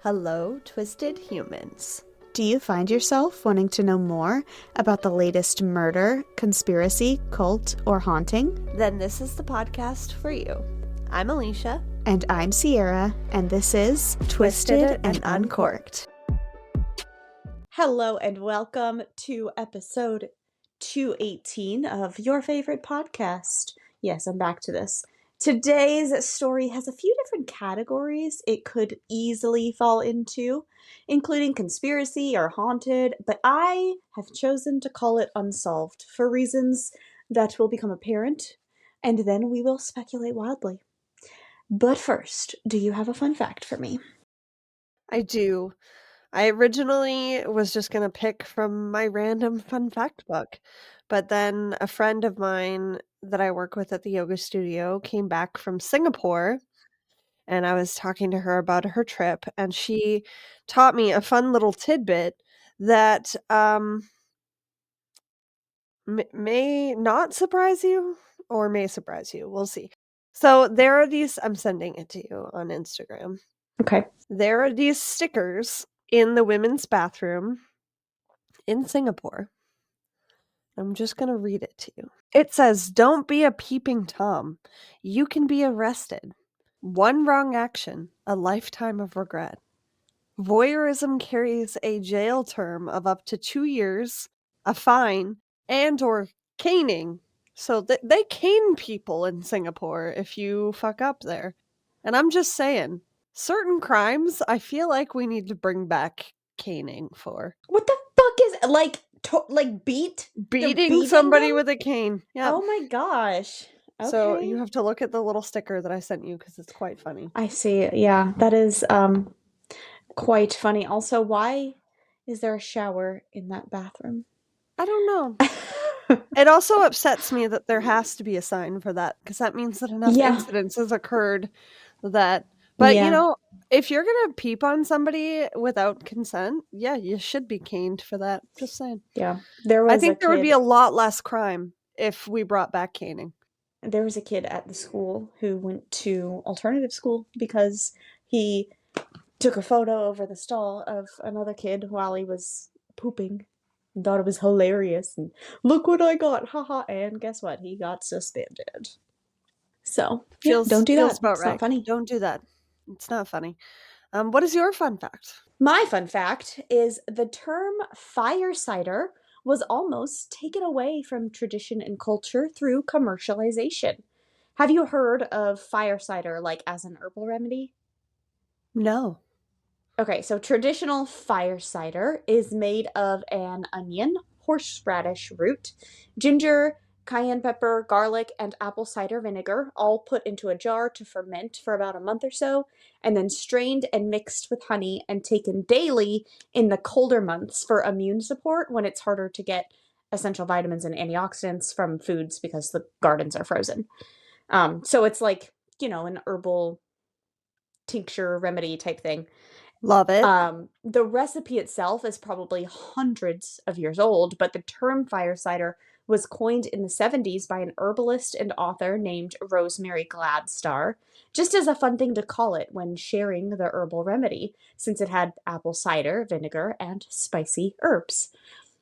Hello, twisted humans. Do you find yourself wanting to know more about the latest murder, conspiracy, cult, or haunting? Then this is the podcast for you. I'm Alicia. And I'm Sierra, and this is Twisted and Uncorked. Hello and welcome to episode 218 of your favorite podcast. Yes, I'm back to this. Today's story has a few different categories it could easily fall into, including conspiracy or haunted, but I have chosen to call it unsolved for reasons that will become apparent, and then we will speculate wildly. But first, do you have a fun fact for me? I do. I originally was just going to pick from my random fun fact book, but then a friend of mine that I work with at the yoga studio came back from Singapore, and I was talking to her about her trip, and she taught me a fun little tidbit that may not surprise you or may surprise you. We'll see. So there are these, I'm sending it to you on Instagram. Okay. There are these stickers in the women's bathroom in Singapore. I'm just going to read it to you. It says, "Don't be a peeping Tom. You can be arrested. One wrong action, a lifetime of regret. Voyeurism carries a jail term of up to 2 years, a fine, and or caning." So they cane people in Singapore if you fuck up there. And I'm just saying, certain crimes I feel like we need to bring back caning for. What the fuck is beat? They're Beating beating somebody them? with a cane. Yeah. Oh my gosh. Okay. So you have to look at the little sticker that I sent you because it's quite funny. I see. Yeah, that is quite funny. Also, why is there a shower in that bathroom? I don't know. It also upsets me that there has to be a sign for that because that means that enough Yeah. incidents has occurred that. But Yeah. you know, if you're gonna peep on somebody without consent, yeah, you should be caned for that. Just saying. Yeah. There was I think a there would be kid. a lot less crime if we brought back caning. There was a kid at the school who went to alternative school because he took a photo over the stall of another kid while he was pooping. And thought it was hilarious and look what I got, haha, and guess what? He got suspended. So don't do feels that. about It's right. not funny. Don't do that. It's not funny. What is your fun fact? My fun fact is the term fire cider was almost taken away from tradition and culture through commercialization. Have you heard of fire cider like as an herbal remedy? No. Okay, so traditional fire cider is made of an onion, horseradish root, ginger, cayenne pepper, garlic, and apple cider vinegar, all put into a jar to ferment for about a month or so, and then strained and mixed with honey and taken daily in the colder months for immune support when it's harder to get essential vitamins and antioxidants from foods because the gardens are frozen. So it's like, an herbal tincture remedy type thing. Love it. The recipe itself is probably hundreds of years old, but the term fire cider was coined in the 70s by an herbalist and author named Rosemary Gladstar, just as a fun thing to call it when sharing the herbal remedy, since it had apple cider, vinegar, and spicy herbs.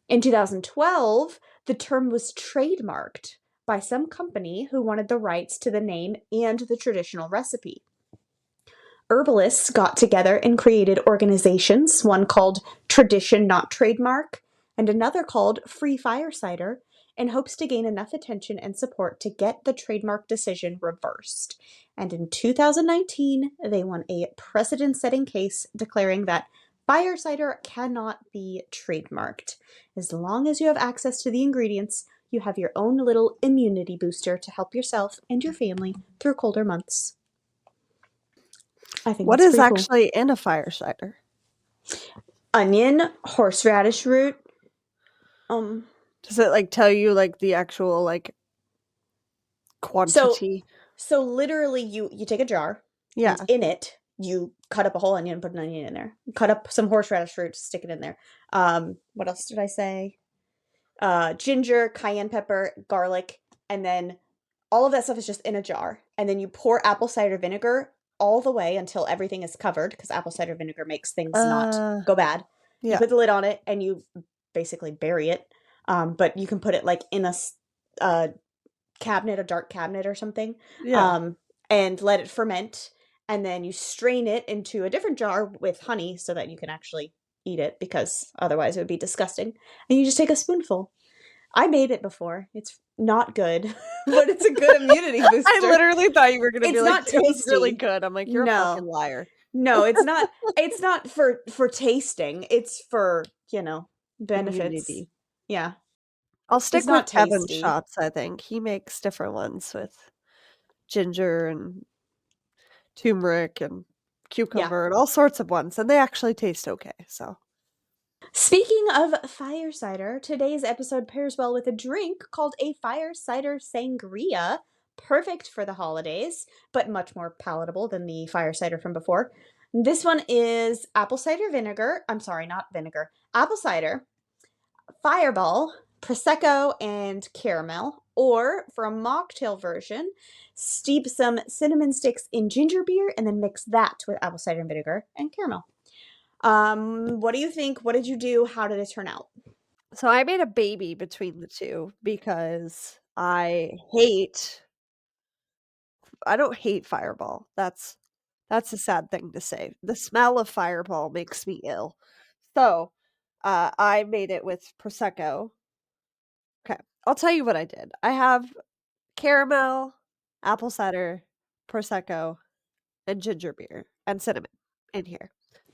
In 2012, the term was trademarked by some company who wanted the rights to the name and the traditional recipe. Herbalists got together and created organizations, one called Tradition Not Trademark and another called Free Fire Cider, in hopes to gain enough attention and support to get the trademark decision reversed. And in 2019, they won a precedent-setting case declaring that fire cider cannot be trademarked. As long as you have access to the ingredients, you have your own little immunity booster to help yourself and your family through colder months. I think What that's is pretty cool. actually in a fire cider? Onion, horseradish root. Does it tell you the actual quantity? So literally you take a jar. Yeah. And in it you cut up a whole onion and put an onion in there. Cut up some horseradish root, stick it in there. What else did I say? Ginger, cayenne pepper, garlic, and then all of that stuff is just in a jar. And then you pour apple cider vinegar all the way until everything is covered, because apple cider vinegar makes things not Uh, go bad. You yeah. put the lid on it and you basically bury it. But you can put it like in a cabinet, a dark cabinet or something, Yeah. and let it ferment. And then you strain it into a different jar with honey so that you can actually eat it, because otherwise it would be disgusting. And you just take a spoonful. I made it before. It's not good, but it's a good immunity I booster. literally thought you were gonna be It's like, not "It was really tasty. good." I'm like, "You're a fucking No. liar." No, it's not for tasting. It's for, benefits. Immunity. Yeah. I'll It's stick with not Kevin's tasty. shots, I think. He makes different ones with ginger and turmeric and Yeah. cucumber and all sorts of ones, and they actually taste okay, so Speaking of fire cider, today's episode pairs well with a drink called a fire cider sangria, perfect for the holidays, but much more palatable than the fire cider from before. This one is apple cider vinegar. I'm sorry, not vinegar. Apple cider, fireball, prosecco, and caramel. Or for a mocktail version, steep some cinnamon sticks in ginger beer and then mix that with apple cider vinegar and caramel. What do you think? What did you do? How did it turn out? so I made a baby between the 2 because I don't hate Fireball. That's a sad thing to say. The smell of Fireball makes me ill. So, I made it with Prosecco. Okay, I'll tell you what I did. I have caramel, apple cider, Prosecco, and ginger beer, and cinnamon in here.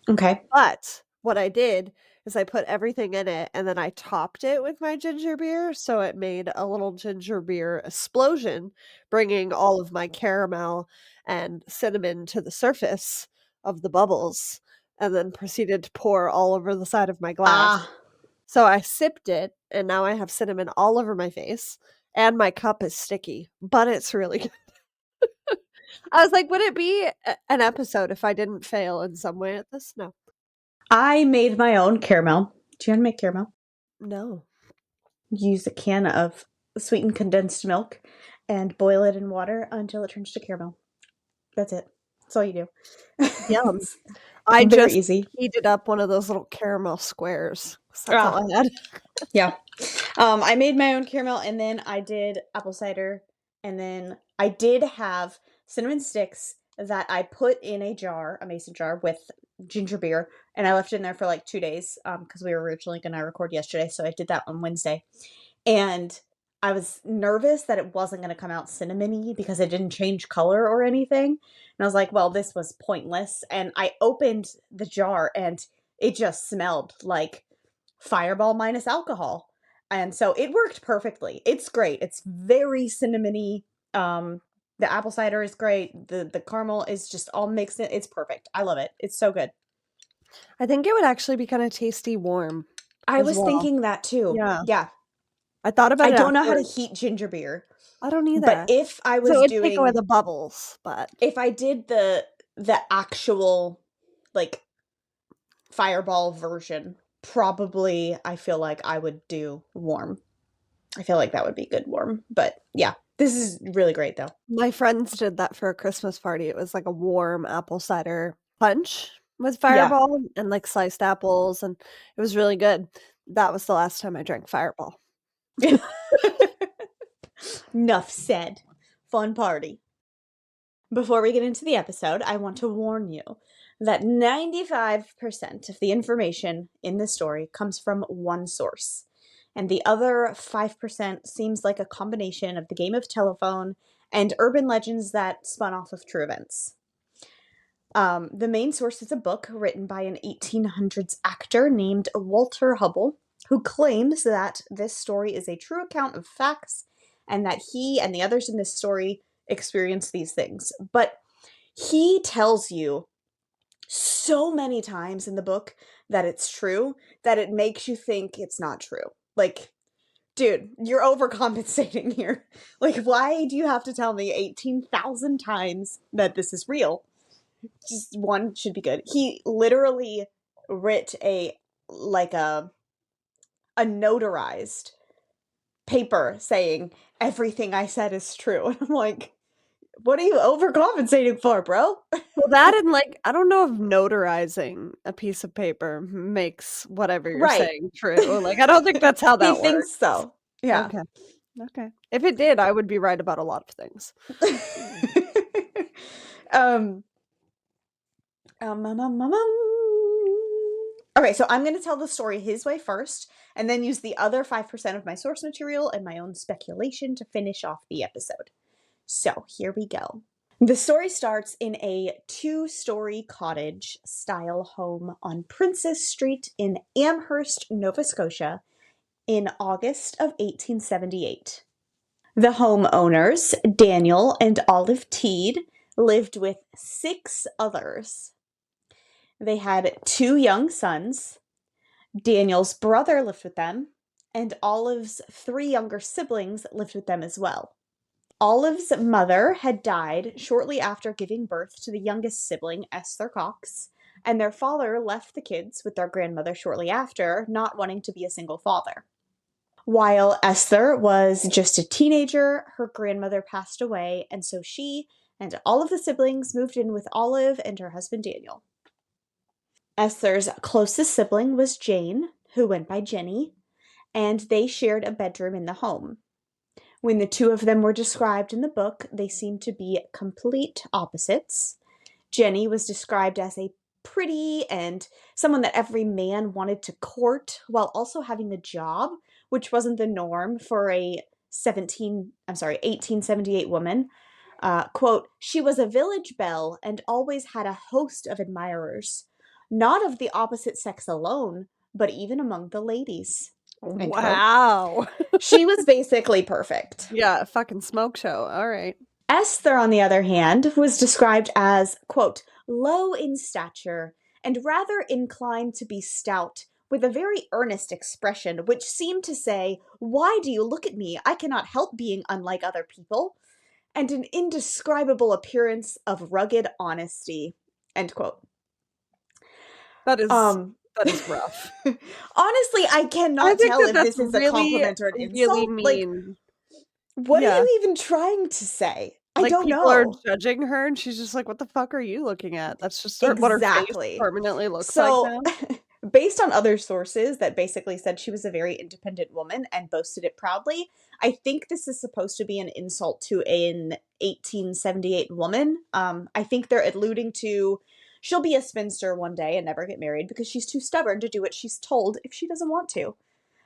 Okay. But what I did is I put everything in it and then I topped it with my ginger beer, so it made a little ginger beer explosion, bringing all of my caramel and cinnamon to the surface of the bubbles, and then proceeded to pour all over the side of my glass. Ah, So I sipped it, and now I have cinnamon all over my face, and my cup is sticky, but it's really good. I was like, would it be an episode if I didn't fail in some way at this? No. I made my own caramel. Do you want to make caramel? No. Use a can of sweetened condensed milk and boil it in water until it turns to caramel. That's it. That's all you do. Yum. It's I very just easy. heated up one of those little caramel squares, 'cause that's all Ah, I had. yeah. I made my own caramel and then I did apple cider and then I did have cinnamon sticks that I put in a jar, a mason jar with ginger beer, and I left it in there for like 2 days because we were originally going to record yesterday, so I did that on Wednesday. And I was nervous that it wasn't going to come out cinnamony because it didn't change color or anything. And I was like, well, this was pointless. And I opened the jar and it just smelled like Fireball minus alcohol. And so it worked perfectly. It's great. It's very cinnamony. The apple cider is great. The caramel is just all mixed in. It's perfect. I love it. It's so good. I think it would actually be kinda tasty warm I as was well. thinking that too. Yeah. Yeah. I thought about I it don't at know how to first. heat ginger beer, I don't but either. if I So was it'd take away doing the bubbles, but if I did the actual like fireball version, probably I feel like I would do warm. I feel like that would be good warm. But yeah, this is really great though. my friends did that for a Christmas party. It was like a warm apple cider punch with Yeah. Fireball and, like, sliced apples, and it was really good. That was the last time I drank Fireball. Enough said. Fun party. Before we get into the episode, I want to warn you that 95% of the information in this story comes from one source, and the other 5% seems like a combination of the game of telephone and urban legends that spun off of true events. The main source is a book written by an 1800s actor named Walter Hubble, who claims that this story is a true account of facts and that he and the others in this story experienced these things. But he tells you so many times in the book that it's true that it makes you think it's not true. Like, dude, you're overcompensating here. Like, why do you have to tell me 18,000 times that this is real? Just one should be good. He literally writ like a notarized paper saying everything I said is true. And I'm like, What are you overcompensating for, bro? Well, that and like, I don't know if notarizing a piece of paper makes whatever you're Right. saying true. Like, I don't think that's how He that thinks works. so. Yeah. Okay. Okay. If it did, I would be right about a lot of things. um, Okay, so I'm going to tell the story his way first, and then use the other 5% of my source material and my own speculation to finish off the episode. So here we go. The story starts in a 2-story cottage style home on Princess Street in Amherst, Nova Scotia, in August of 1878. The homeowners, Daniel and Olive Teed, lived with 6 others. They had 2 young sons. Daniel's brother lived with them, and Olive's 3 younger siblings lived with them as well. Olive's mother had died shortly after giving birth to the youngest sibling, Esther Cox, and their father left the kids with their grandmother shortly after, not wanting to be a single father. While Esther was just a teenager, her grandmother passed away, and so she and all of the siblings moved in with Olive and her husband Daniel. Esther's closest sibling was Jane, who went by Jenny, and they shared a bedroom in the home. When the 2 of them were described in the book, they seemed to be complete opposites. Jenny was described as a pretty and someone that every man wanted to court while also having a job, which wasn't the norm for a 1878 woman. Quote, she was a village belle and always had a host of admirers, not of the opposite sex alone, but even among the ladies. End quote. Wow. She was basically perfect. Yeah, a fucking smoke show. All right. Esther, on the other hand, was described as, quote, low in stature and rather inclined to be stout, with a very earnest expression which seemed to say, why do you look at me? I cannot help being unlike other people, and an indescribable appearance of rugged honesty, end quote. That is rough. Honestly, I I cannot think tell that if that's this is a really, compliment or an really insult. Like, mean. what are Yeah. you even trying to say? I Like, don't people are know. judging her, and she's just like, "What the fuck are you looking at?" That's just what her face Exactly. permanently looks like So, now. based on other sources that basically said she was a very independent woman and boasted it proudly, I think this is supposed to be an insult to an 1878 woman. I think they're alluding to she'll be a spinster one day and never get married because she's too stubborn to do what she's told if she doesn't want to.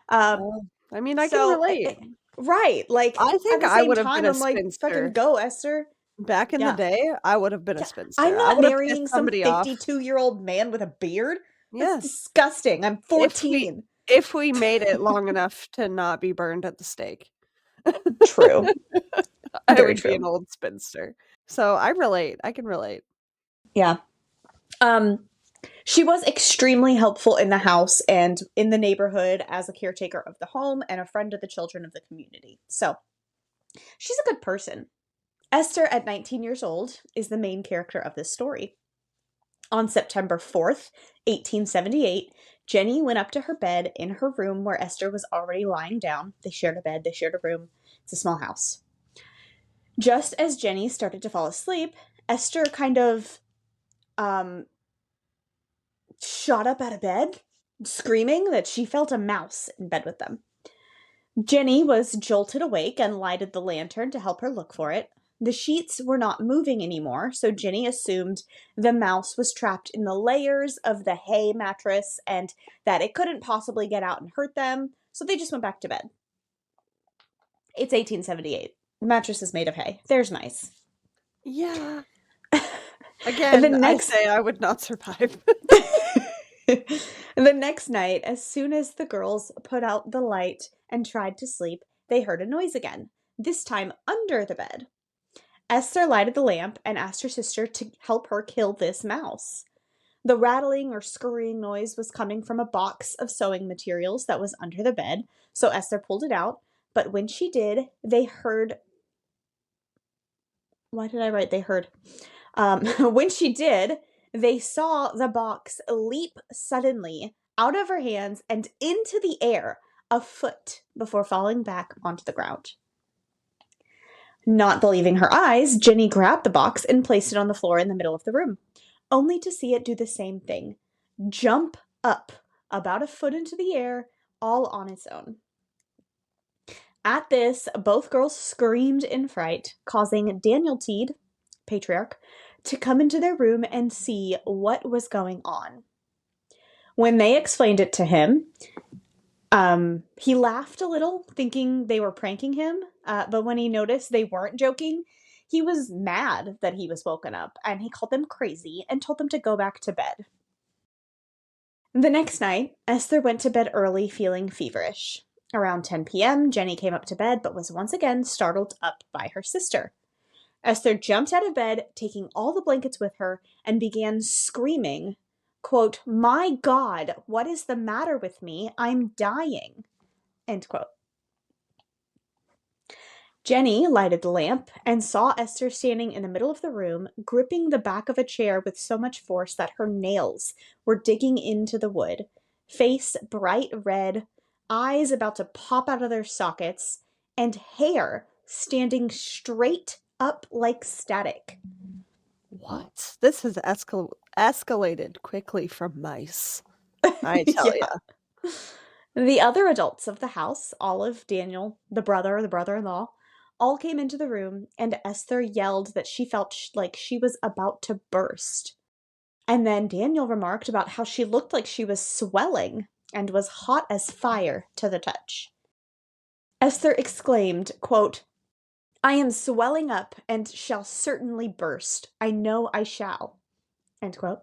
Um, I mean, I can so, relate. right, like, I at think the I same would have been time, a I'm like, fucking spinster. go, Esther. Back in the Yeah. day, I would have been a Yeah. I'm spinster. I not would have pissed marrying some somebody off. 52-year-old man with a beard. That's Yeah. disgusting. I'm If we 14. if we made it long enough to not be burned at the stake. True. I Very would be an true. old spinster. So I relate. I can relate. Yeah. She was extremely helpful in the house and in the neighborhood as a caretaker of the home and a friend of the children of the community. So, she's a good person. Esther, at 19 years old, is the main character of this story. On September 4th, 1878, Jenny went up to her bed in her room where Esther was already lying down. They shared a bed, they shared a room. It's a small house. Just as Jenny started to fall asleep, Esther kind of shot up out of bed, screaming that she felt a mouse in bed with them. Jenny was jolted awake and lighted the lantern to help her look for it. The sheets were not moving anymore, so Jenny assumed the mouse was trapped in the layers of the hay mattress and that it couldn't possibly get out and hurt them, so they just went back to bed. It's 1878. The mattress is made of hay. There's nice. Yeah. And Again, I say I would not survive. The next night, as soon as the girls put out the light and tried to sleep, they heard a noise again, this time under the bed. Esther lighted the lamp and asked her sister to help her kill this mouse. The rattling or scurrying noise was coming from a box of sewing materials that was under the bed, so Esther pulled it out, but when she did, they heard... Why did I write they heard? When she did, they saw the box leap suddenly out of her hands and into the air a foot before falling back onto the ground. Not believing her eyes, Jenny grabbed the box and placed it on the floor in the middle of the room, only to see it do the same thing. Jump up about a foot into the air, all on its own. At this, both girls screamed in fright, causing Daniel Teed, patriarch, to come into their room and see what was going on. When they explained it to him, he laughed a little, thinking they were pranking him, but when he noticed they weren't joking, he was mad that he was woken up, and he called them crazy and told them to go back to bed. The next night, Esther went to bed early, feeling feverish. Around 10 p.m., Jenny came up to bed, but was once again startled up by her sister. Esther jumped out of bed, taking all the blankets with her, and began screaming, quote, "My God, what is the matter with me? I'm dying," end quote. Jenny lighted the lamp and saw Esther standing in the middle of the room, gripping the back of a chair with so much force that her nails were digging into the wood, face bright red, eyes about to pop out of their sockets, and hair standing straight up like static. What? This has escalated quickly from mice, I tell Yeah. ya. The other adults of the house, Olive, Daniel, the brother-in-law, all came into the room, and Esther yelled that she felt like she was about to burst. And then Daniel remarked about how she looked like she was swelling and was hot as fire to the touch. Esther exclaimed, quote, "I am swelling up and shall certainly burst. I know I shall," end quote.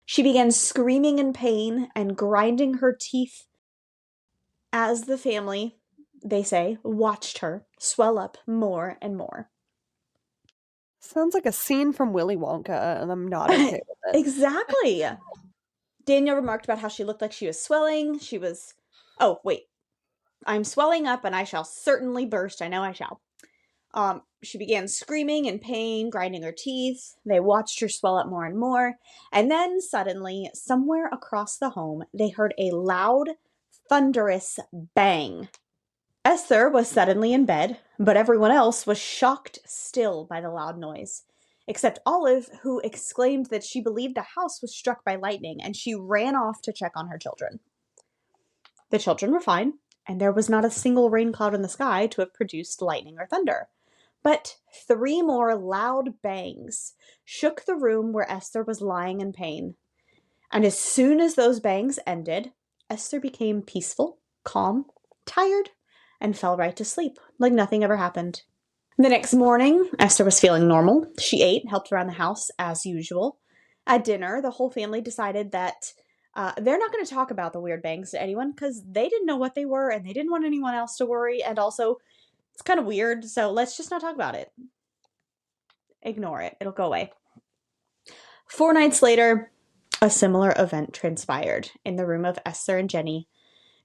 She began screaming in pain and grinding her teeth as the family, they say, watched her swell up more and more. Sounds like a scene from Willy Wonka, and I'm not okay with it. Exactly. Daniel remarked about how she looked like she was swelling. Oh, wait. "I'm swelling up and I shall certainly burst. I know I shall." She began screaming in pain, grinding her teeth. They watched her swell up more and more. And then suddenly, somewhere across the home, they heard a loud, thunderous bang. Esther was suddenly in bed, but everyone else was shocked still by the loud noise, except Olive, who exclaimed that she believed the house was struck by lightning, and she ran off to check on her children. The children were fine, and there was not a single rain cloud in the sky to have produced lightning or thunder. But 3 more loud bangs shook the room where Esther was lying in pain. And as soon as those bangs ended, Esther became peaceful, calm, tired, and fell right to sleep, like nothing ever happened. The next morning, Esther was feeling normal. She ate, helped around the house as usual. At dinner, the whole family decided that they're not going to talk about the weird bangs to anyone because they didn't know what they were and they didn't want anyone else to worry. And also, it's kind of weird, so let's just not talk about it. Ignore it. It'll go away. 4 nights later, a similar event transpired in the room of Esther and Jenny.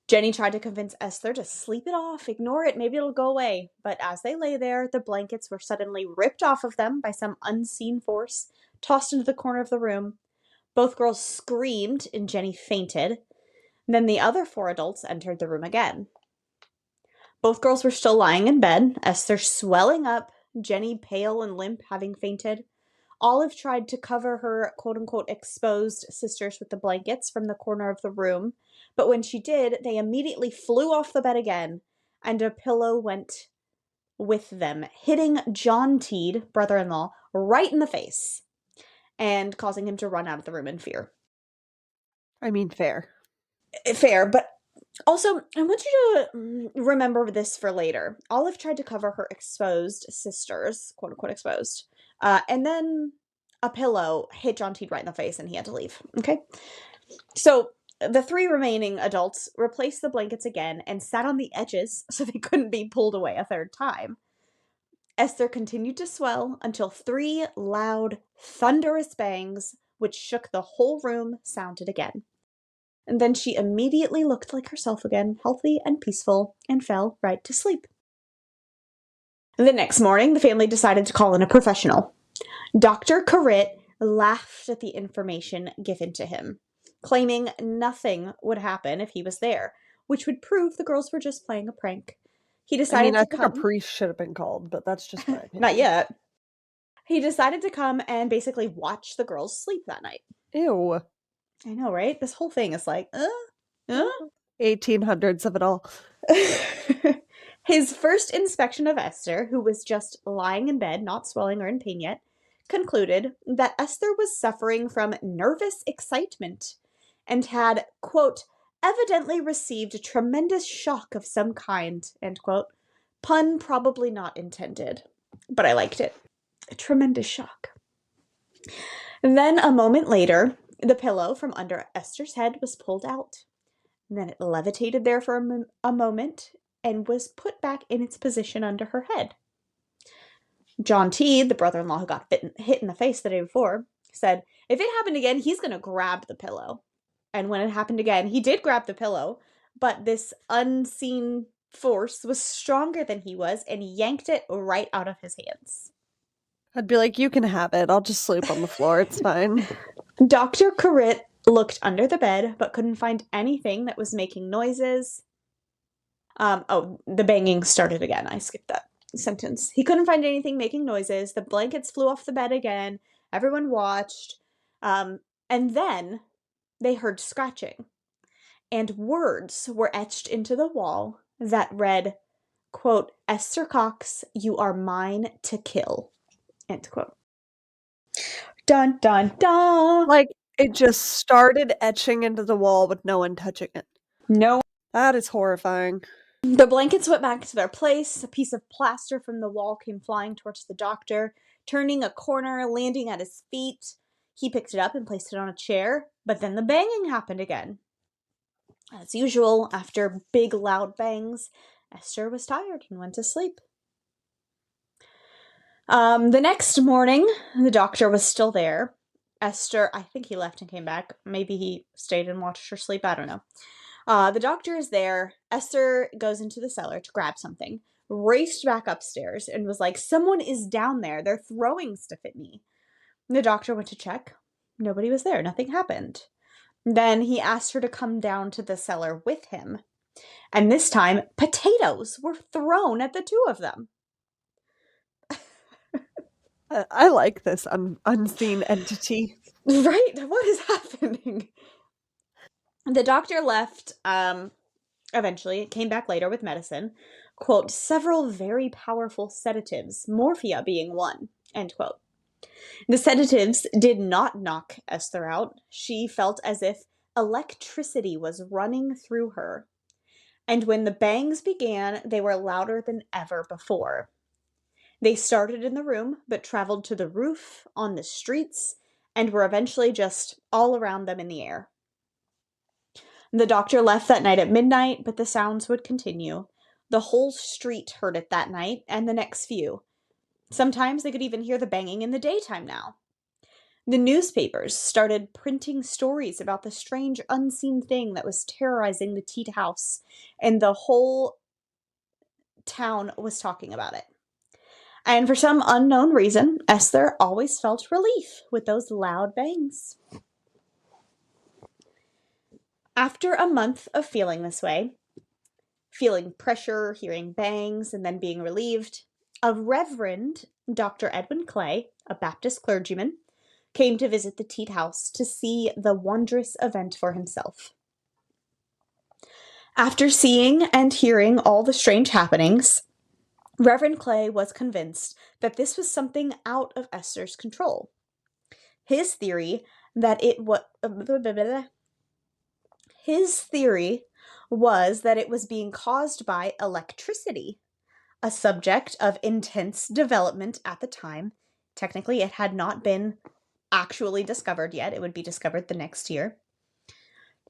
Jenny tried to convince Esther to sleep it off, ignore it, maybe it'll go away. But as they lay there, the blankets were suddenly ripped off of them by some unseen force, tossed into the corner of the room. Both girls screamed, and Jenny fainted. Then the other 4 adults entered the room again. Both girls were still lying in bed, Esther swelling up, Jenny pale and limp, having fainted. Olive tried to cover her quote-unquote exposed sisters with the blankets from the corner of the room, but when she did, they immediately flew off the bed again, and a pillow went with them, hitting John Teed, brother-in-law, right in the face, and causing him to run out of the room in fear. I mean, fair. Fair, but also, I want you to remember this for later. Olive tried to cover her exposed sisters, quote-unquote exposed, and then a pillow hit John Teed right in the face and he had to leave, okay? So the 3 remaining adults replaced the blankets again and sat on the edges so they couldn't be pulled away a third time. Esther continued to swell until 3 loud, thunderous bangs, which shook the whole room, sounded again. And then she immediately looked like herself again, healthy and peaceful, and fell right to sleep. The next morning, the family decided to call in a professional. Dr. Carritt laughed at the information given to him, claiming nothing would happen if he was there, which would prove the girls were just playing a prank. He I decided mean, I to think a come. priest should have been called, but that's just my opinion. Not yet. He decided to come and basically watch the girls sleep that night. Ew. I know, right? This whole thing is like, 1800s of it all. His first inspection of Esther, who was just lying in bed, not swelling or in pain yet, concluded that Esther was suffering from nervous excitement and had, quote, evidently received a tremendous shock of some kind, end quote. Pun probably not intended, but I liked it. A tremendous shock. Then a moment later, the pillow from under Esther's head was pulled out. And then it levitated there for a moment and was put back in its position under her head. John T., the brother-in-law who got hit in the face the day before, said, if it happened again, he's going to grab the pillow. And when it happened again, he did grab the pillow, but this unseen force was stronger than he was and yanked it right out of his hands. I'd be like, you can have it. I'll just sleep on the floor. It's fine. Dr. Corritt looked under the bed, but couldn't find anything that was making noises. The banging started again. I skipped that sentence. He couldn't find anything making noises. The blankets flew off the bed again. Everyone watched. And then they heard scratching. And words were etched into the wall that read, quote, Esther Cox, you are mine to kill, end quote. Dun, dun, dun. Like, it just started etching into the wall with no one touching it. No. That is horrifying. The blankets went back to their place. A piece of plaster from the wall came flying towards the doctor, turning a corner, landing at his feet. He picked it up and placed it on a chair, but then the banging happened again. As usual, after big, loud bangs, Esther was tired and went to sleep. The next morning, the doctor was still there. Esther, I think he left and came back. Maybe he stayed and watched her sleep. I don't know. The doctor is there. Esther goes into the cellar to grab something, raced back upstairs, and was like, someone is down there. They're throwing stuff at me. The doctor went to check. Nobody was there. Nothing happened. Then he asked her to come down to the cellar with him. And this time, potatoes were thrown at the two of them. I like this unseen entity. Right? What is happening? The doctor left, eventually, came back later with medicine. Quote, several very powerful sedatives, morphia being one, end quote. The sedatives did not knock Esther out. She felt as if electricity was running through her. And when the bangs began, they were louder than ever before. They started in the room, but traveled to the roof, on the streets, and were eventually just all around them in the air. The doctor left that night at midnight, but the sounds would continue. The whole street heard it that night, and the next few. Sometimes they could even hear the banging in the daytime now. The newspapers started printing stories about the strange unseen thing that was terrorizing the Teat house, and the whole town was talking about it. And for some unknown reason, Esther always felt relief with those loud bangs. After a month of feeling this way, feeling pressure, hearing bangs, and then being relieved, a Reverend Dr. Edwin Clay, a Baptist clergyman, came to visit the Teat house to see the wondrous event for himself. After seeing and hearing all the strange happenings, Reverend Clay was convinced that this was something out of Esther's control. His theory was that it was being caused by electricity, a subject of intense development at the time. Technically, it had not been actually discovered yet. It would be discovered the next year.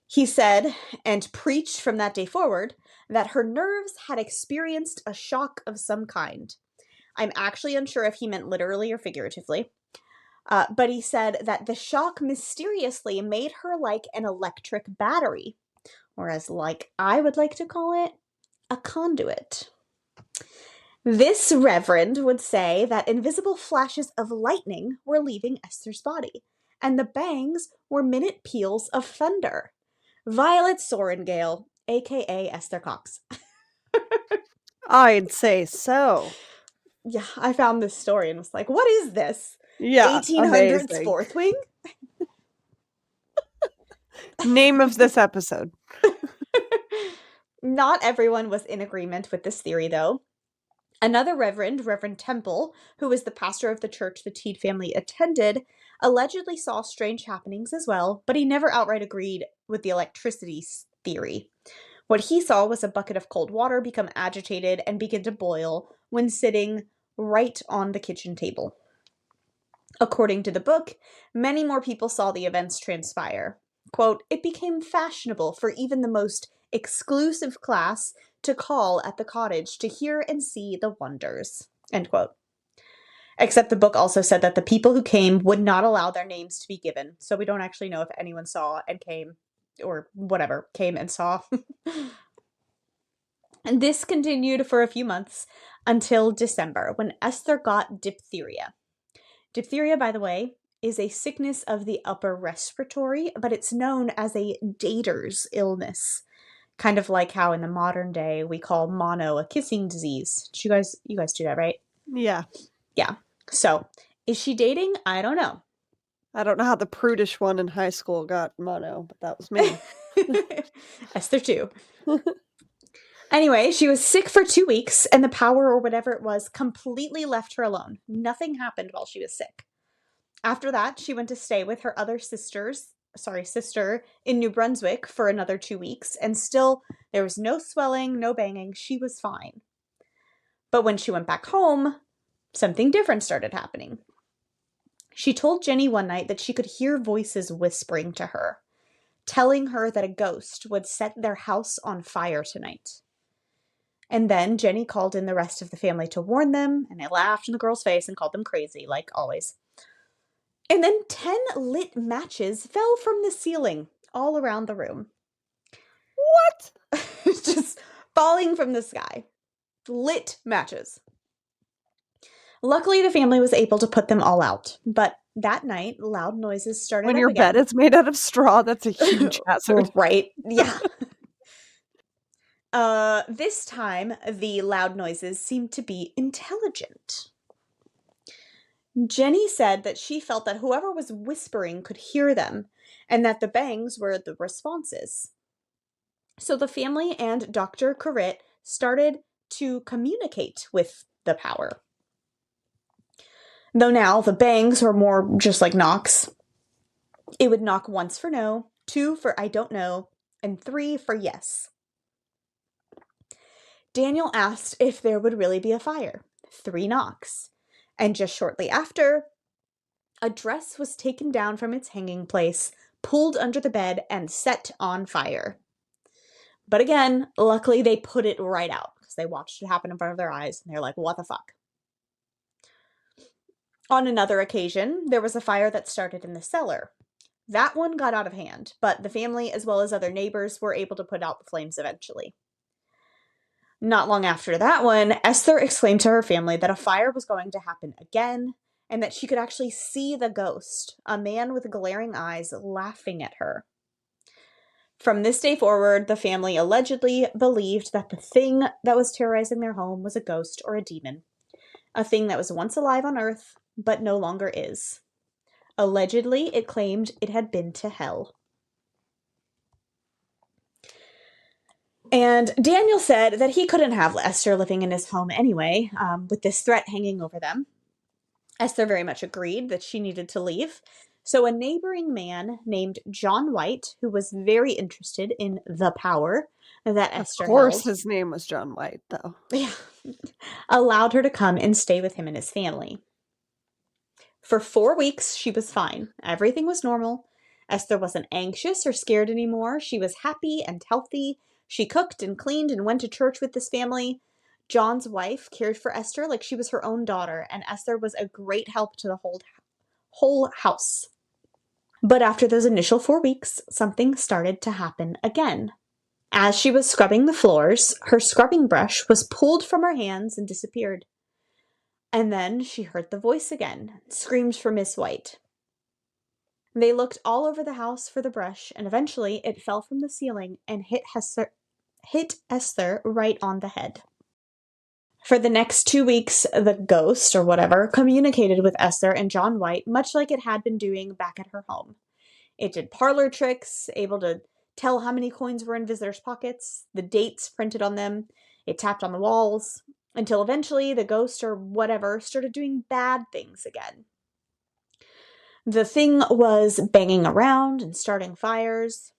He said, and preached from that day forward, that her nerves had experienced a shock of some kind. I'm actually unsure if he meant literally or figuratively. But he said that the shock mysteriously made her like an electric battery, or as like I would like to call it, a conduit. This reverend would say that invisible flashes of lightning were leaving Esther's body, and the bangs were minute peals of thunder. Violet Sorengale, aka Esther Cox. I'd say so. Yeah, I found this story and was like, what is this? Yeah, 1800s amazing. fourth wing? Name of this episode. Not everyone was in agreement with this theory, though. Another Reverend Temple, who was the pastor of the church the Teed family attended, allegedly saw strange happenings as well, but he never outright agreed with the electricity theory. What he saw was a bucket of cold water become agitated and begin to boil when sitting right on the kitchen table. According to the book, many more people saw the events transpire. Quote, "It became fashionable for even the most exclusive class to call at the cottage to hear and see the wonders." End quote. Except the book also said that the people who came would not allow their names to be given. So we don't actually know if anyone saw and came, or whatever, came and saw. And this continued for a few months until December, when Esther got diphtheria. Diphtheria, by the way, is a sickness of the upper respiratory, but it's known as a dater's illness. Kind of like how in the modern day we call mono a kissing disease. You guys do that, right? Yeah. Yeah. So, is she dating? I don't know. I don't know how the prudish one in high school got mono, but that was me. Esther too. Anyway, she was sick for 2 weeks, and the power or whatever it was completely left her alone. Nothing happened while she was sick. After that, she went to stay with her other sister in New Brunswick for another 2 weeks, and still there was no swelling, no banging. She was fine. But when she went back home, something different started happening. She told Jenny one night that she could hear voices whispering to her, telling her that a ghost would set their house on fire tonight. And then Jenny called in the rest of the family to warn them, and they laughed in the girl's face and called them crazy, like always. And then 10 lit matches fell from the ceiling all around the room. What? Just falling from the sky. Lit matches. Luckily, the family was able to put them all out. But that night, loud noises started When up your again. bed is made out of straw, that's a huge hazard. Right? Yeah. This time, the loud noises seemed to be intelligent. Jenny said that she felt that whoever was whispering could hear them, and that the bangs were the responses. So the family and Dr. Corritt started to communicate with the power. Though now the bangs were more just like knocks. It would knock once for no, 2 for I don't know, and 3 for yes. Daniel asked if there would really be a fire. 3 knocks. And just shortly after, a dress was taken down from its hanging place, pulled under the bed, and set on fire. But again, luckily they put it right out because they watched it happen in front of their eyes and they're like, what the fuck? On another occasion, there was a fire that started in the cellar. That one got out of hand, but the family as well as other neighbors were able to put out the flames eventually. Not long after that one, Esther exclaimed to her family that a fire was going to happen again and that she could actually see the ghost, a man with glaring eyes, laughing at her. From this day forward, the family allegedly believed that the thing that was terrorizing their home was a ghost or a demon, a thing that was once alive on Earth, but no longer is. Allegedly, it claimed it had been to hell. And Daniel said that he couldn't have Esther living in his home anyway, with this threat hanging over them. Esther very much agreed that she needed to leave. So a neighboring man named John White, who was very interested in the power that Esther held. Of course his name was John White, though. Yeah. Allowed her to come and stay with him and his family. For 4 weeks, she was fine. Everything was normal. Esther wasn't anxious or scared anymore. She was happy and healthy. She cooked and cleaned and went to church with this family. John's wife cared for Esther like she was her own daughter, and Esther was a great help to the whole house. But after those initial 4 weeks, something started to happen again. As she was scrubbing the floors, her scrubbing brush was pulled from her hands and disappeared. And then she heard the voice again, screamed for Miss White. They looked all over the house for the brush, and eventually it fell from the ceiling and hit Esther right on the head. For the next 2 weeks, the ghost, or whatever, communicated with Esther and John White, much like it had been doing back at her home. It did parlor tricks, able to tell how many coins were in visitors' pockets, the dates printed on them. It tapped on the walls, until eventually the ghost, or whatever, started doing bad things again. The thing was banging around and starting fires.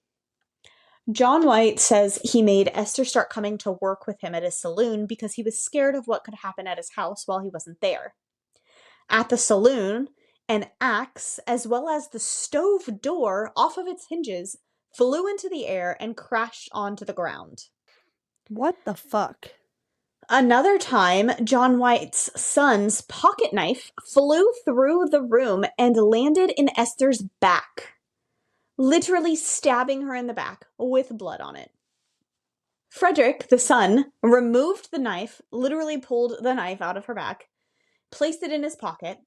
John White says he made Esther start coming to work with him at his saloon because he was scared of what could happen at his house while he wasn't there. At the saloon, an axe, as well as the stove door off of its hinges, flew into the air and crashed onto the ground. What the fuck? Another time, John White's son's pocket knife flew through the room and landed in Esther's back, literally stabbing her in the back with blood on it. Frederick, the son, removed the knife, literally pulled the knife out of her back, placed it in his pocket,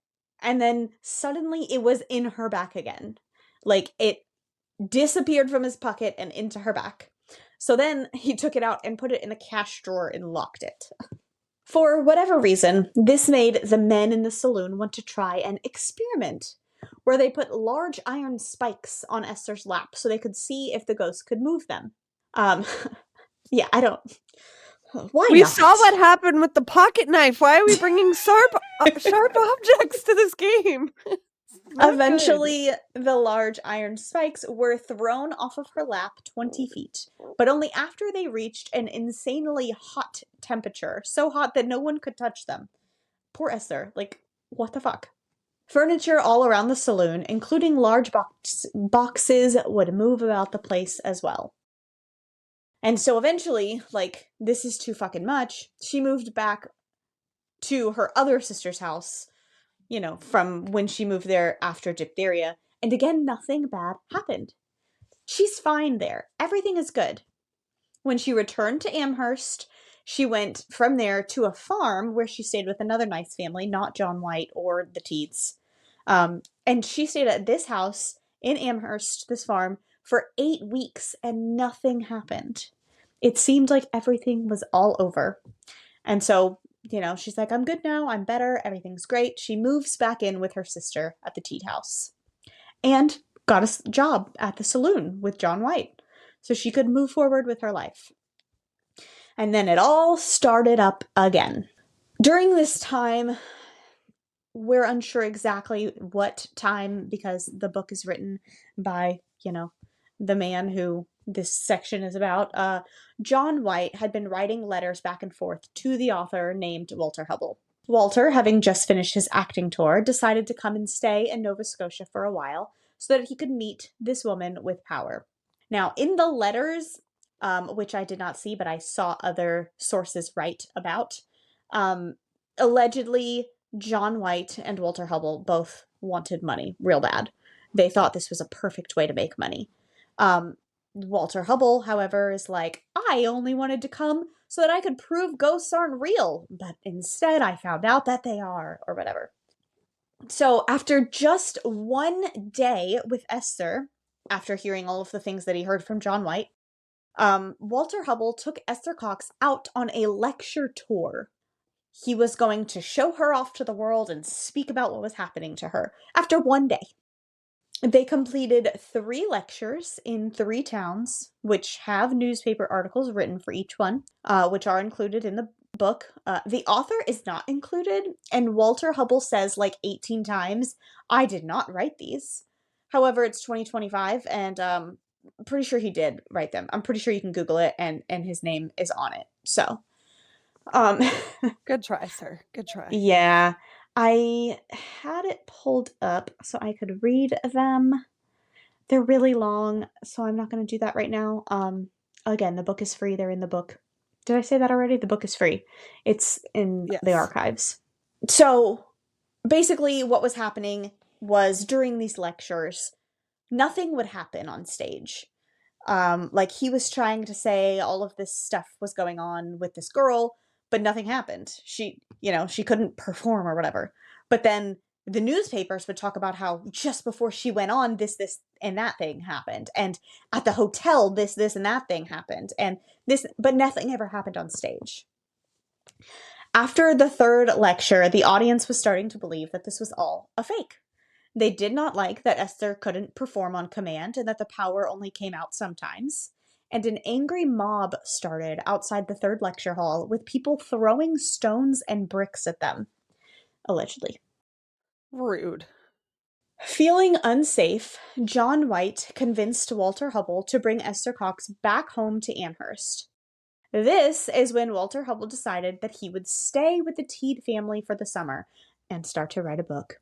and then suddenly it was in her back again. Like, it disappeared from his pocket and into her back. So then he took it out and put it in a cash drawer and locked it. For whatever reason, this made the men in the saloon want to try an experiment where they put large iron spikes on Esther's lap so they could see if the ghost could move them. Yeah, I don't... Why We not? saw what happened with the pocket knife. Why are we bringing sharp objects to this game? Eventually, the large iron spikes were thrown off of her lap 20 feet, but only after they reached an insanely hot temperature, so hot that no one could touch them. Poor Esther, like, what the fuck? Furniture all around the saloon, including large boxes, would move about the place as well. And so eventually, like, this is too fucking much, she moved back to her other sister's house, you know, from when she moved there after diphtheria. And again, nothing bad happened. She's fine there. Everything is good. When she returned to Amherst, she went from there to a farm where she stayed with another nice family, not John White or the Teeds. And she stayed at this house in Amherst, this farm, for 8 weeks, and nothing happened. It seemed like everything was all over. And so, you know, she's like, I'm good now, I'm better, everything's great. She moves back in with her sister at the Teed house and got a job at the saloon with John White so she could move forward with her life. And then it all started up again. During this time, we're unsure exactly what time because the book is written by, you know, the man who this section is about. John White had been writing letters back and forth to the author named Walter Hubble. Walter, having just finished his acting tour, decided to come and stay in Nova Scotia for a while so that he could meet this woman with power. Now, in the letters, which I did not see, but I saw other sources write about, allegedly, John White and Walter Hubble both wanted money real bad. They thought this was a perfect way to make money. Walter Hubble, however, is like, I only wanted to come so that I could prove ghosts aren't real, but instead I found out that they are, or whatever. So after just one day with Esther, after hearing all of the things that he heard from John White, Walter Hubble took Esther Cox out on a lecture tour. He was going to show her off to the world and speak about what was happening to her after one day. They completed 3 lectures in 3 towns, which have newspaper articles written for each one, which are included in the book. The author is not included, and Walter Hubble says like 18 times, I did not write these. However, it's 2025, and I'm pretty sure he did write them. I'm pretty sure you can Google it, and his name is on it. So, Good try, sir. Good try. yeah. I had it pulled up so I could read them. They're really long, so I'm not going to do that right now. Again, the book is free. They're in the book. Did I say that already? The book is free. It's in the archives. So basically what was happening was during these lectures, nothing would happen on stage. Like he was trying to say all of this stuff was going on with this girl, but nothing happened. She couldn't perform or whatever. But then the newspapers would talk about how just before she went on, this, and that thing happened. And at the hotel, this, and that thing happened. And this, but nothing ever happened on stage. After the third lecture, the audience was starting to believe that this was all a fake. They did not like that Esther couldn't perform on command and that the power only came out sometimes. And an angry mob started outside the third lecture hall with people throwing stones and bricks at them, allegedly. Rude. Feeling unsafe, John White convinced Walter Hubble to bring Esther Cox back home to Amherst. This is when Walter Hubble decided that he would stay with the Teed family for the summer and start to write a book.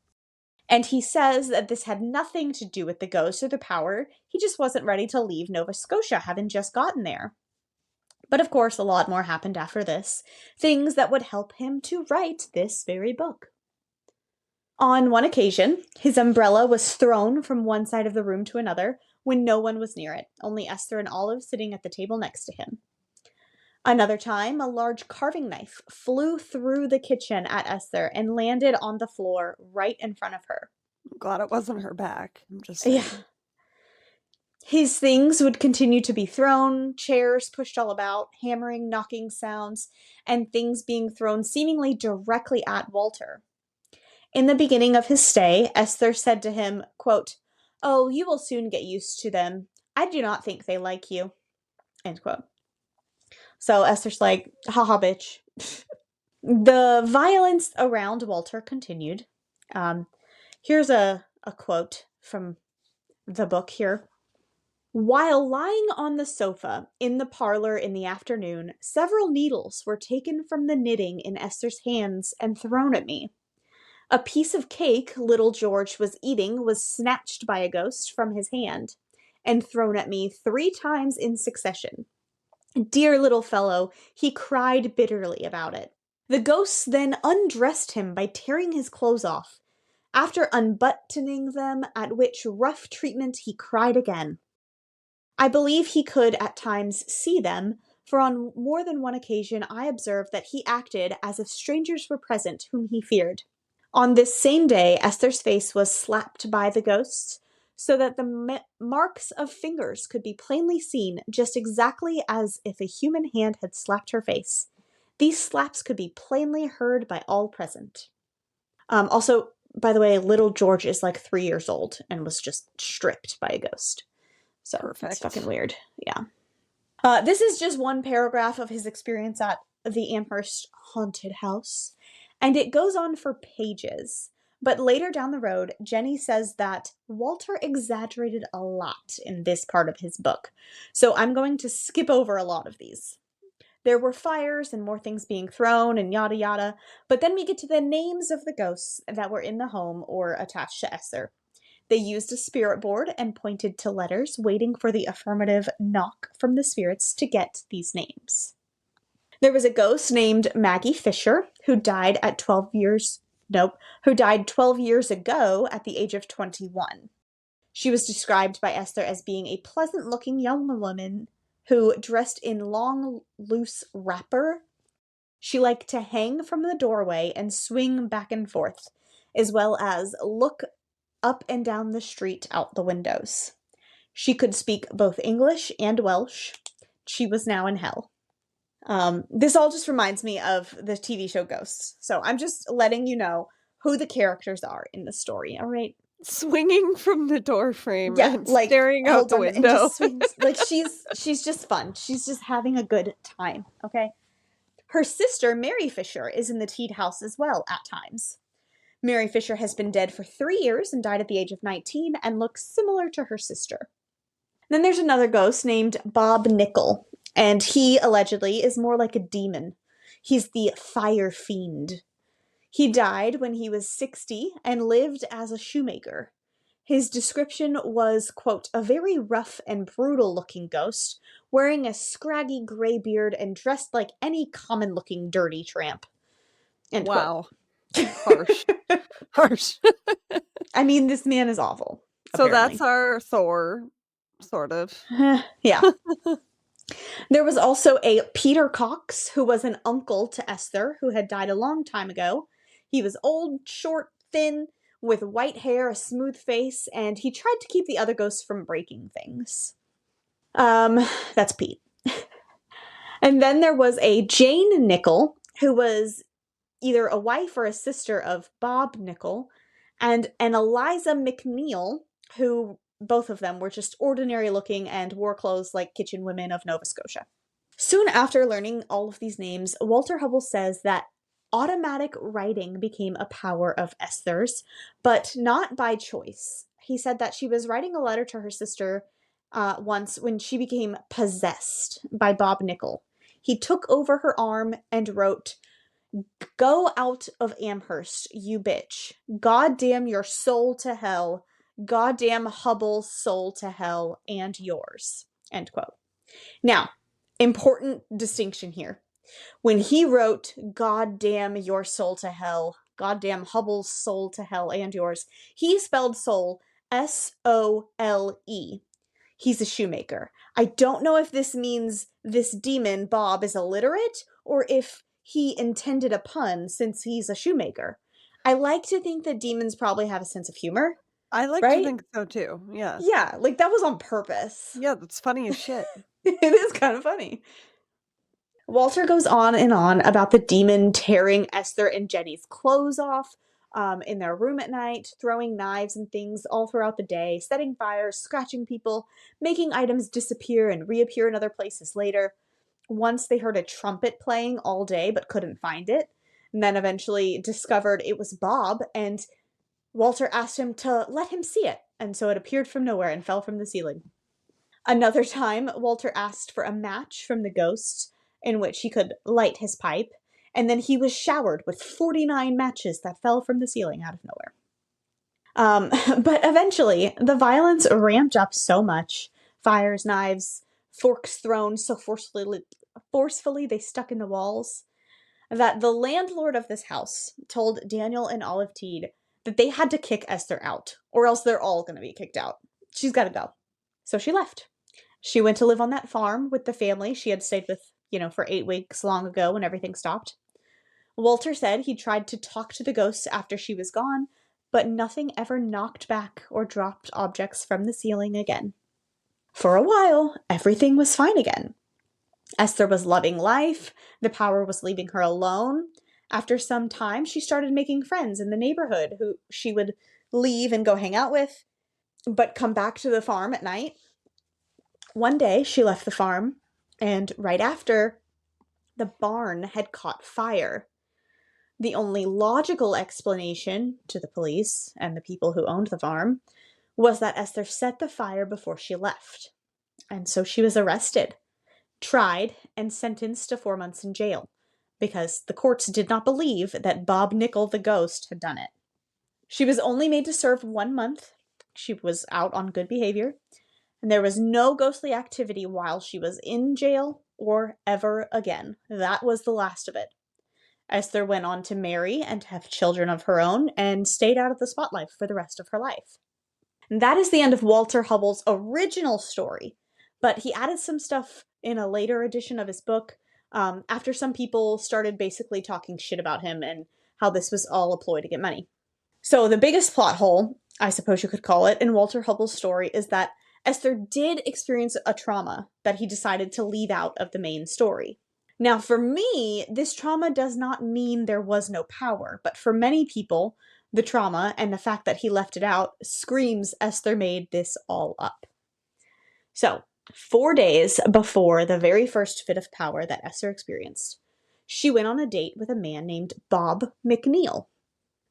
And he says that this had nothing to do with the ghost or the power. He just wasn't ready to leave Nova Scotia, having just gotten there. But of course, a lot more happened after this, things that would help him to write this very book. On one occasion, his umbrella was thrown from one side of the room to another when no one was near it, only Esther and Olive sitting at the table next to him. Another time, a large carving knife flew through the kitchen at Esther and landed on the floor right in front of her. I'm glad it wasn't her back. I'm just saying. Yeah. His things would continue to be thrown, chairs pushed all about, hammering, knocking sounds, and things being thrown seemingly directly at Walter. In the beginning of his stay, Esther said to him, quote, "Oh, you will soon get used to them. I do not think they like you." End quote. So Esther's like, haha, bitch. The violence around Walter continued. Here's a quote from the book here. "While lying on the sofa in the parlor in the afternoon, several needles were taken from the knitting in Esther's hands and thrown at me. A piece of cake little George was eating was snatched by a ghost from his hand and thrown at me 3 times in succession. Dear little fellow, he cried bitterly about it. The ghosts then undressed him by tearing his clothes off, after unbuttoning them, at which rough treatment he cried again. I believe he could at times see them, for on more than one occasion I observed that he acted as if strangers were present whom he feared. On this same day, Esther's face was slapped by the ghosts, so that the marks of fingers could be plainly seen, just exactly as if a human hand had slapped her face. These slaps could be plainly heard by all present." Also, by the way, little George is like 3 years old and was just stripped by a ghost. So Perfect. it's fucking weird. Yeah. This is just one paragraph of his experience at the Amherst haunted house, and it goes on for pages. But later down the road, Jenny says that Walter exaggerated a lot in this part of his book. So I'm going to skip over a lot of these. There were fires and more things being thrown and yada yada, but then we get to the names of the ghosts that were in the home or attached to Esther. They used a spirit board and pointed to letters, waiting for the affirmative knock from the spirits to get these names. There was a ghost named Maggie Fisher who died at 12 years ago at the age of 21. She was described by Esther as being a pleasant-looking young woman who dressed in long, loose wrapper. She liked to hang from the doorway and swing back and forth, as well as look up and down the street out the windows. She could speak both English and Welsh. She was now in hell. This all just reminds me of the TV show Ghosts. So I'm just letting you know who the characters are in the story, all right? Swinging from the door frame Yeah, and like staring out the and window. just swings. Like she's just fun. She's just having a good time, okay? Her sister, Mary Fisher, is in the Teed house as well at times. Mary Fisher has been dead for 3 years and died at the age of 19 and looks similar to her sister. Then there's another ghost named Bob Nickel, and he allegedly is more like a demon. He's the fire fiend. He died when he was 60 and lived as a shoemaker. His description was, quote, "a very rough and brutal-looking ghost, wearing a scraggy gray beard and dressed like any common-looking dirty tramp." End Wow. Harsh. Harsh. I mean, this man is awful. So apparently. that's our Thor, sort of. Yeah. There was also a Peter Cox, who was an uncle to Esther, who had died a long time ago. He was old, short, thin, with white hair, a smooth face, and he tried to keep the other ghosts from breaking things. That's Pete. And then there was a Jane Nickel, who was either a wife or a sister of Bob Nickel, and an Eliza McNeil, who both of them were just ordinary looking and wore clothes like kitchen women of Nova Scotia. Soon after learning all of these names, Walter Hubble says that automatic writing became a power of Esther's, but not by choice. He said that she was writing a letter to her sister once when she became possessed by Bob Nickel. He took over her arm and wrote, "Go out of Amherst, you bitch. God damn your soul to hell. God damn Hubble's soul to hell and yours." End quote. Now, important distinction here. When he wrote, "God damn your soul to hell, God damn Hubble's soul to hell and yours," he spelled soul S-O-L-E. He's a shoemaker. I don't know if this means this demon, Bob, is illiterate or if he intended a pun since he's a shoemaker. I like to think that demons probably have a sense of humor. I like Right? to think so too. Yeah. Yeah, like that was on purpose. Yeah, that's funny as shit. It is kind of funny. Walter goes on and on about the demon tearing Esther and Jenny's clothes off in their room at night, throwing knives and things all throughout the day, setting fires, scratching people, making items disappear and reappear in other places later. Once they heard a trumpet playing all day but couldn't find it, and then eventually discovered it was Bob, and Walter asked him to let him see it, and so it appeared from nowhere and fell from the ceiling. Another time, Walter asked for a match from the ghost in which he could light his pipe, and then he was showered with 49 matches that fell from the ceiling out of nowhere. But eventually, the violence ramped up so much, fires, knives, forks thrown so forcefully they stuck in the walls, that the landlord of this house told Daniel and Olive Teed that they had to kick Esther out, or else they're all going to be kicked out. She's got to go. So she left. She went to live on that farm with the family she had stayed with, for 8 weeks long ago when everything stopped. Walter said he tried to talk to the ghosts after she was gone, but nothing ever knocked back or dropped objects from the ceiling again. For a while, everything was fine again. Esther was loving life. The power was leaving her alone. After some time, she started making friends in the neighborhood who she would leave and go hang out with, but come back to the farm at night. One day, she left the farm, and right after, the barn had caught fire. The only logical explanation to the police and the people who owned the farm was that Esther set the fire before she left. And so she was arrested, tried, and sentenced to 4 months in jail because the courts did not believe that Bob Nickel, the ghost, had done it. She was only made to serve 1 month. She was out on good behavior. And there was no ghostly activity while she was in jail or ever again. That was the last of it. Esther went on to marry and have children of her own and stayed out of the spotlight for the rest of her life. And that is the end of Walter Hubble's original story, but he added some stuff in a later edition of his book after some people started basically talking shit about him and how this was all a ploy to get money. So the biggest plot hole, I suppose you could call it, in Walter Hubble's story is that Esther did experience a trauma that he decided to leave out of the main story. Now, for me, this trauma does not mean there was no power, but for many people, the trauma and the fact that he left it out screams Esther made this all up. So, 4 days before the very first fit of power that Esther experienced, she went on a date with a man named Bob McNeil.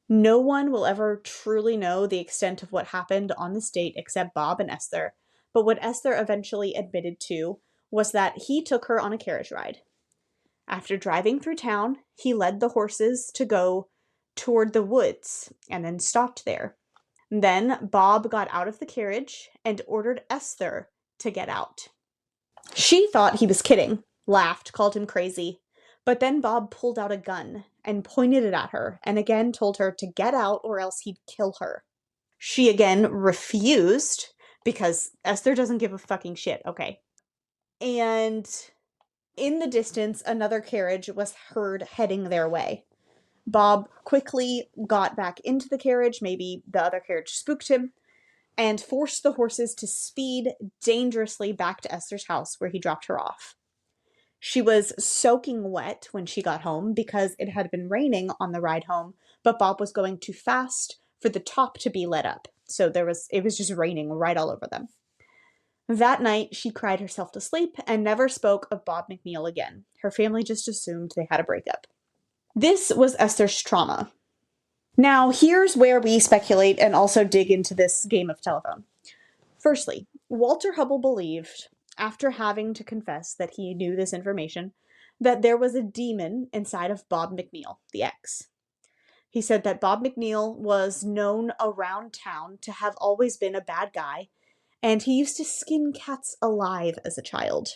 No one will ever truly know the extent of what happened on this date except Bob and Esther, but what Esther eventually admitted to was that he took her on a carriage ride. After driving through town, he led the horses to go toward the woods and then stopped there. Then Bob got out of the carriage and ordered Esther to get out. She thought he was kidding, laughed, called him crazy, but then Bob pulled out a gun and pointed it at her and again told her to get out or else he'd kill her. She again refused because Esther doesn't give a fucking shit, okay? And in the distance, another carriage was heard heading their way. Bob quickly got back into the carriage, maybe the other carriage spooked him, and forced the horses to speed dangerously back to Esther's house where he dropped her off. She was soaking wet when she got home because it had been raining on the ride home, but Bob was going too fast for the top to be lit up. So it was just raining right all over them. That night, she cried herself to sleep and never spoke of Bob McNeil again. Her family just assumed they had a breakup. This was Esther's trauma. Now, here's where we speculate and also dig into this game of telephone. Firstly, Walter Hubble believed, after having to confess that he knew this information, that there was a demon inside of Bob McNeil, the ex. He said that Bob McNeil was known around town to have always been a bad guy, and he used to skin cats alive as a child.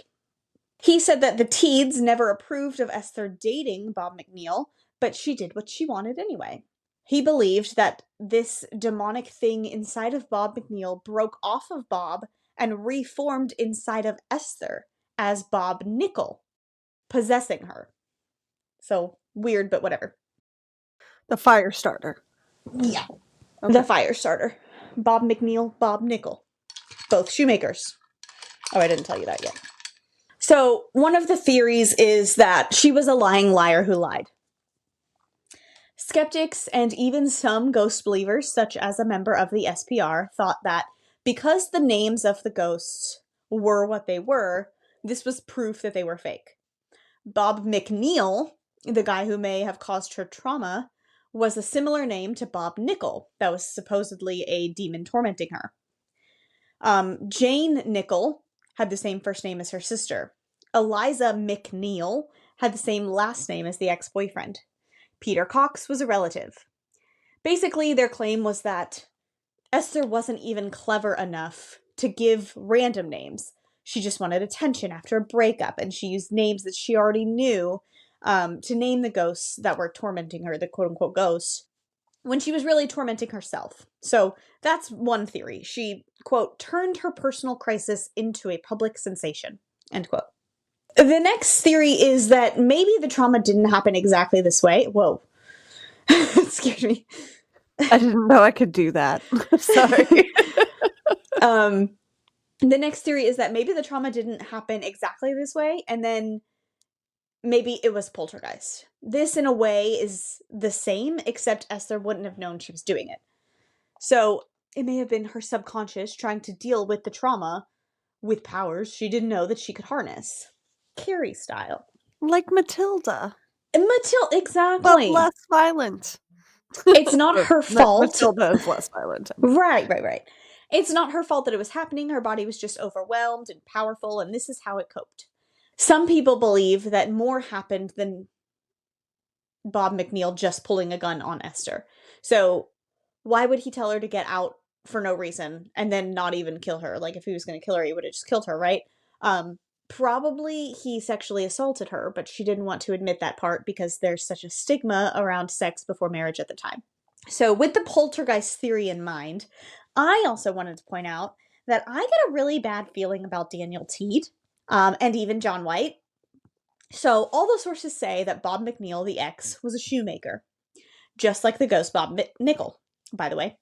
He said that the Teeds never approved of Esther dating Bob McNeil, but she did what she wanted anyway. He believed that this demonic thing inside of Bob McNeil broke off of Bob and reformed inside of Esther as Bob Nickel, possessing her. So, weird, but whatever. The fire starter. Yeah. Okay. The fire starter. Bob McNeil, Bob Nickel. Both shoemakers. Oh, I didn't tell you that yet. So, one of the theories is that she was a lying liar who lied. Skeptics and even some ghost believers, such as a member of the SPR, thought that because the names of the ghosts were what they were, this was proof that they were fake. Bob McNeil, the guy who may have caused her trauma, was a similar name to Bob Nickel, that was supposedly a demon tormenting her. Jane Nickel had the same first name as her sister. Eliza McNeil had the same last name as the ex-boyfriend. Peter Cox was a relative. Basically, their claim was that Esther wasn't even clever enough to give random names. She just wanted attention after a breakup, and she used names that she already knew to name the ghosts that were tormenting her, the quote-unquote ghosts, when she was really tormenting herself. So that's one theory. She, quote, turned her personal crisis into a public sensation, end quote. The next theory is that maybe the trauma didn't happen exactly this way. Whoa. Excuse me. I didn't know I could do that. Sorry. The next theory is that maybe the trauma didn't happen exactly this way, and then maybe it was poltergeist. This, in a way, is the same, except Esther wouldn't have known she was doing it. So it may have been her subconscious trying to deal with the trauma with powers she didn't know that she could harness. Carrie style. Like Matilda. Exactly. But less violent. It's not her fault. Matilda is less violent. Right. It's not her fault that it was happening. Her body was just overwhelmed and powerful, and this is how it coped. Some people believe that more happened than Bob McNeil just pulling a gun on Esther. So why would he tell her to get out for no reason and then not even kill her? Like, if he was going to kill her, he would have just killed her, right? Probably he sexually assaulted her, but she didn't want to admit that part because there's such a stigma around sex before marriage at the time. So with the poltergeist theory in mind, I also wanted to point out that I get a really bad feeling about Daniel Teed, and even John White. So all the sources say that Bob McNeil, the ex, was a shoemaker, just like the ghost Bob Nickel, by the way.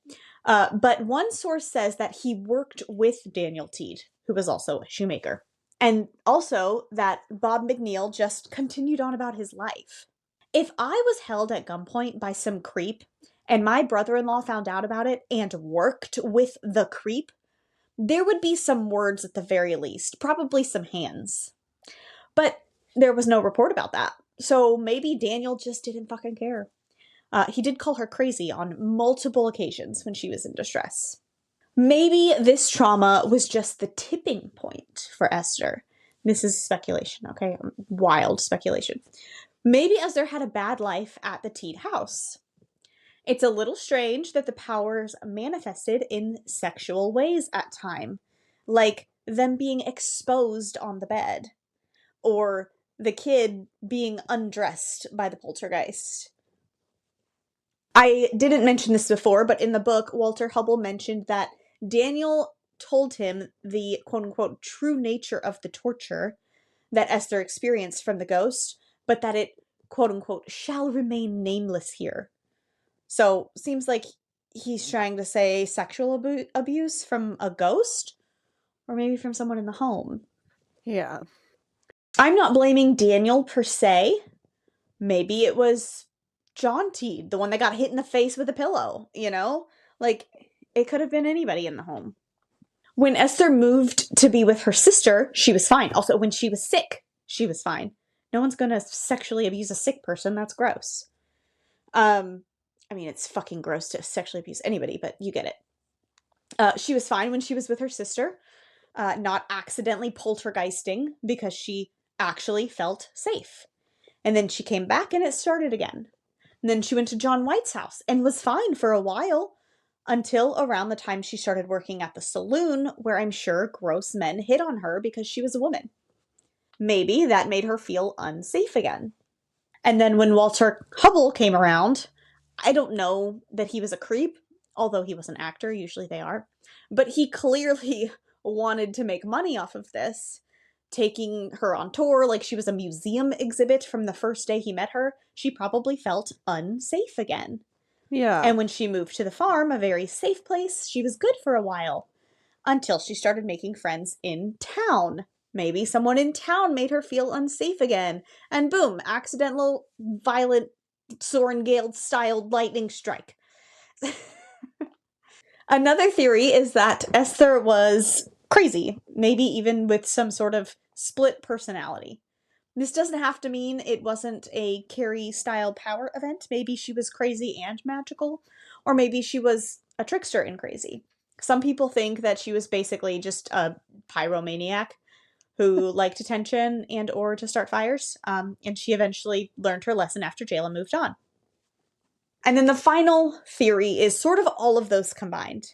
But one source says that he worked with Daniel Teed, who was also a shoemaker. And also that Bob McNeil just continued on about his life. If I was held at gunpoint by some creep and my brother-in-law found out about it and worked with the creep, there would be some words at the very least, probably some hands. But there was no report about that. So maybe Daniel just didn't fucking care. He did call her crazy on multiple occasions when she was in distress. Maybe this trauma was just the tipping point for Esther. This is speculation, okay? Wild speculation. Maybe Esther had a bad life at the Teed house. It's a little strange that the powers manifested in sexual ways at time, like them being exposed on the bed, or the kid being undressed by the poltergeist. I didn't mention this before, but in the book, Walter Hubble mentioned that Daniel told him the quote-unquote true nature of the torture that Esther experienced from the ghost, but that it quote-unquote shall remain nameless here. So, seems like he's trying to say sexual abuse from a ghost, or maybe from someone in the home. Yeah. I'm not blaming Daniel per se. Maybe it was John T, the one that got hit in the face with a pillow, you know? Like, it could have been anybody in the home. When Esther moved to be with her sister, she was fine. Also, when she was sick, she was fine. No one's gonna sexually abuse a sick person. That's gross. I mean, it's fucking gross to sexually abuse anybody, but you get it. She was fine when she was with her sister, not accidentally poltergeisting because she actually felt safe. And then she came back and it started again. And then she went to John White's house and was fine for a while until around the time she started working at the saloon, where I'm sure gross men hit on her because she was a woman. Maybe that made her feel unsafe again. And then when Walter Hubble came around, I don't know that he was a creep, although he was an actor, usually they are, but he clearly wanted to make money off of this, taking her on tour like she was a museum exhibit from the first day he met her. She probably felt unsafe again. Yeah. And when she moved to the farm, a very safe place, she was good for a while until she started making friends in town. Maybe someone in town made her feel unsafe again. And boom, accidental, violent, Soren Gale styled lightning strike. Another theory is that Esther was crazy, maybe even with some sort of split personality. This doesn't have to mean it wasn't a Carrie-style power event. Maybe she was crazy and magical, or maybe she was a trickster and crazy. Some people think that she was basically just a pyromaniac who liked attention and or to start fires, and she eventually learned her lesson after jail and moved on. And then the final theory is sort of all of those combined.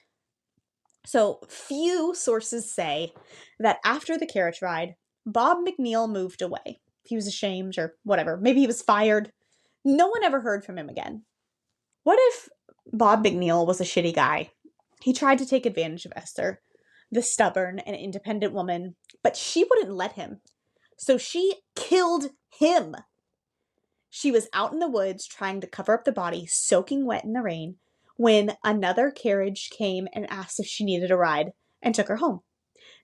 So few sources say that after the carriage ride, Bob McNeil moved away. He was ashamed or whatever. Maybe he was fired. No one ever heard from him again. What if Bob McNeil was a shitty guy? He tried to take advantage of Esther, the stubborn and independent woman, but she wouldn't let him. So she killed him. She was out in the woods trying to cover up the body, soaking wet in the rain, when another carriage came and asked if she needed a ride and took her home.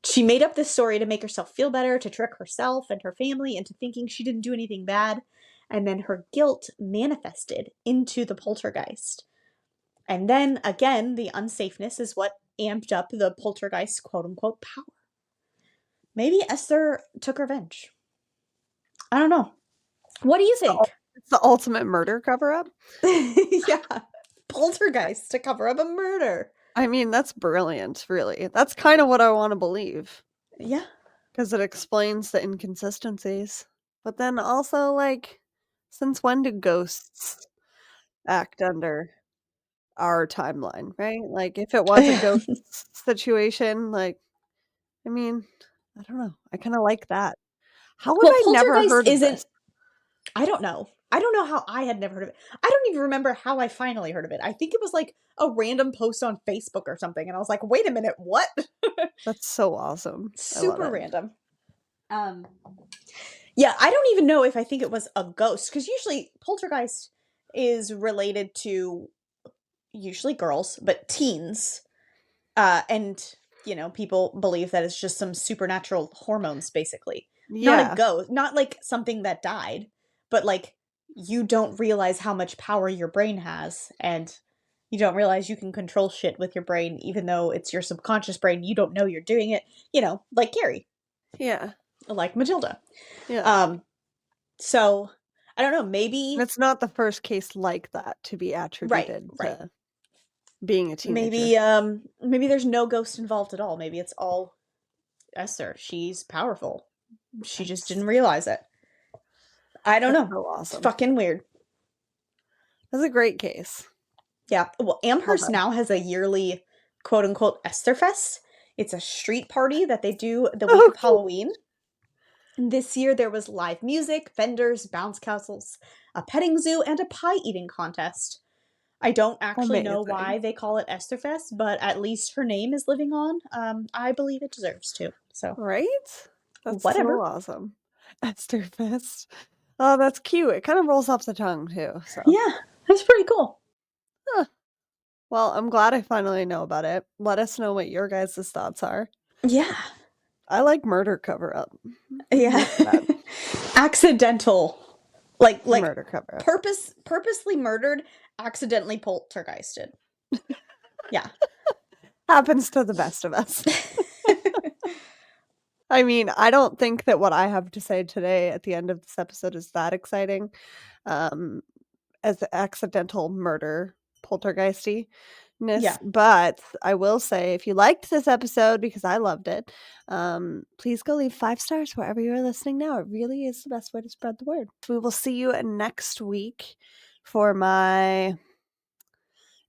She made up this story to make herself feel better, to trick herself and her family into thinking she didn't do anything bad, and then her guilt manifested into the poltergeist. And then, again, the unsafeness is what amped up the poltergeist's quote-unquote power. Maybe Esther took revenge. I don't know. What do you think? It's the ultimate murder cover-up. Yeah. Poltergeist to cover up a murder. I mean, that's brilliant, really. That's kind of what I want to believe. Yeah. Because it explains the inconsistencies. But then also, like, since when do ghosts act under our timeline, right? Like, if it was a ghost situation, like, I mean, I don't know. I kind of like that. How have I never poltergeist heard of isn't. this? I don't know. I don't know how I had never heard of it. I don't even remember how I finally heard of it. I think it was like a random post on Facebook or something, and I was like, "Wait a minute, what?" That's so awesome. I love Super it. random. Yeah, I don't even know if I think it was a ghost, because usually poltergeist is related to usually girls, but teens, and people believe that it's just some supernatural hormones, basically. Not a Yeah. ghost, not like something that died, but like you don't realize how much power your brain has, and you don't realize you can control shit with your brain, even though it's your subconscious brain. You don't know you're doing it, like Carrie, Yeah. like Matilda. Yeah. So I don't know, maybe It's not the first case like that to be attributed right. to being a teenager. Maybe there's no ghost involved at all. Maybe it's all Esther. She's powerful. She just didn't realize it. I don't That's know. so It's awesome. fucking weird. That's a great case. Yeah. Well, Amherst Okay. now has a yearly quote unquote Esther Fest. It's a street party that they do the week of Okay. Halloween. And this year there was live music, vendors, bounce castles, a petting zoo, and a pie eating contest. I don't actually know why Amazing. they call it Esther Fest, but at least her name is living on. I believe it deserves to. So Right? That's whatever. so awesome. Esther Fest. Oh, that's cute. It kind of rolls off the tongue too. So Yeah, that's pretty cool. Huh. Well, I'm glad I finally know about it. Let us know what your guys' thoughts are. Yeah. I like murder cover up. Yeah. Accidental. Like murder cover-up. purposely murdered, accidentally poltergeisted. Yeah. Happens to the best of us. I mean, I don't think that what I have to say today at the end of this episode is that exciting. As the accidental murder poltergeistiness. Yeah. But I will say, if you liked this episode, because I loved it, please go leave 5 stars wherever you're listening now. It really is the best way to spread the word. We will see you next week for my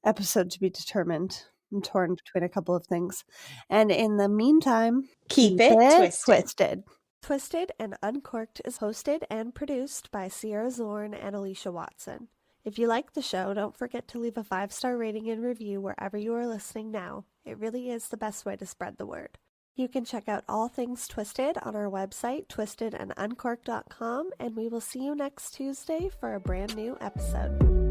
episode to be determined. I'm torn between a couple of things. And in the meantime, Keep it twisted. Twisted and Uncorked is hosted and produced by Sierra Zorn and Alicia Watson. If you like the show, don't forget to leave a 5-star rating and review wherever you are listening now. It really is the best way to spread the word. You can check out all things Twisted on our website, twistedanduncorked.com, and we will see you next Tuesday for a brand new episode.